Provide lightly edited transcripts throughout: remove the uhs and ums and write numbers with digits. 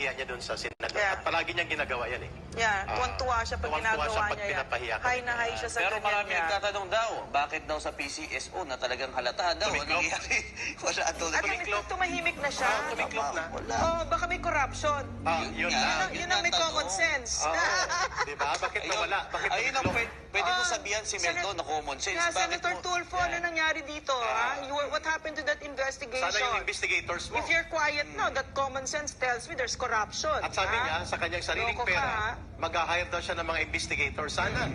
pinapahiya niya doon sa senador. Yeah. At palagi niyang ginagawa yan eh. Yeah, tuwan-tuwa siya pag tuwan-tuwa ginagawa siya pag niya yan. pinapahiya ka. High na high siya sa Pero ganyan marami niya. nagtatanong daw, bakit daw sa PCSO na talagang halata daw? Tumiklop? Ano nangyari? Wala daw. At Tumiklop. tumahimik na siya. Tumiklop na. Wala. Oh, baka may corruption. Yun nga. na. Yun ang may common sense. Oo. Diba? Bakit nawala? Bakit Ayun ang tumiklop? pwede mo sabihan si Meldo na common sense. Yeah, Bakit Senator mo- Tulfo, ano nangyari dito? What happened to that investigation? Sana yung investigators mo. If you're quiet now, that common sense tells me there's corruption. At sabi niya, sa kanyang sariling Loko ka, pera, mag-hire daw siya ng mga investigators. Sana.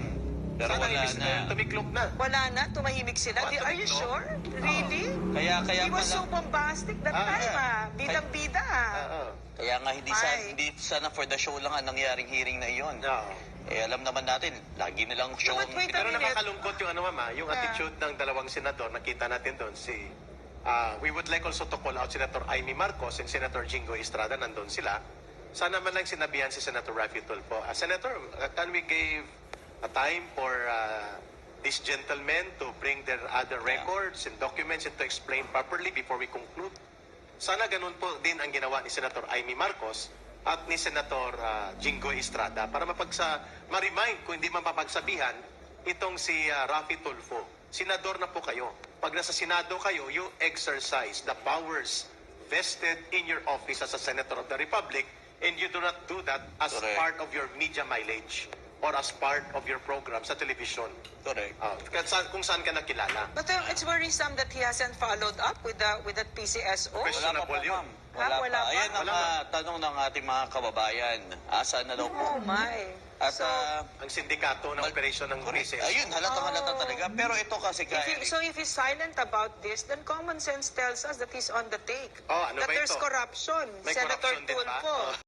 Pero Sana wala na. tumiklop na. Wala na, tumahimik sila. Oh, Are you tumiklop. sure? Really? Kaya He was so pala- bombastic that time, Bidang-bida, Oo. Kaya nga hindi Ay. hindi sana for the show lang ang nangyaring hearing na iyon. Oo. Eh alam naman natin, lagi nilang show. But wait a Pero minute. nakakalungkot yung mama, yung attitude ng dalawang senador, nakita natin doon we would like also to call out Senator Amy Marcos and Senator Jingo Estrada, nandun sila. Sana man lang sinabihan si Senator Raffy Tulfo, Senator, can we give a time for these gentlemen to bring their other records and documents and to explain properly before we conclude? Sana ganun po din ang ginawa ni Senator Amy Marcos at ni Senator Jingo Estrada para ma-remind kung hindi man mapagsabihan itong si Raffy Tulfo. Senador na po kayo. Pag nasa Senado kayo, you exercise the powers vested in your office as a Senator of the Republic, and you do not do that as Correct. part of your media mileage or as part of your program sa television. Correct. Kung saan ka nakilala. But it's worrisome that he hasn't followed up with that PCSO. Question. Wala pa po, Questionable yun. ma'am. Wala Wala pa. pa? Ayan ang Wala pa. tanong ng ating mga kababayan. Asa na daw po? Oh my. At So, Ang sindikato ng operasyon ng correct. PCS. Ayun, halata talaga. Pero ito kasi so if he's silent about this, then common sense tells us that he's on the take. Oh, ano that ba there's ito? corruption. May Senator corruption din ba? Tulfo. Oh.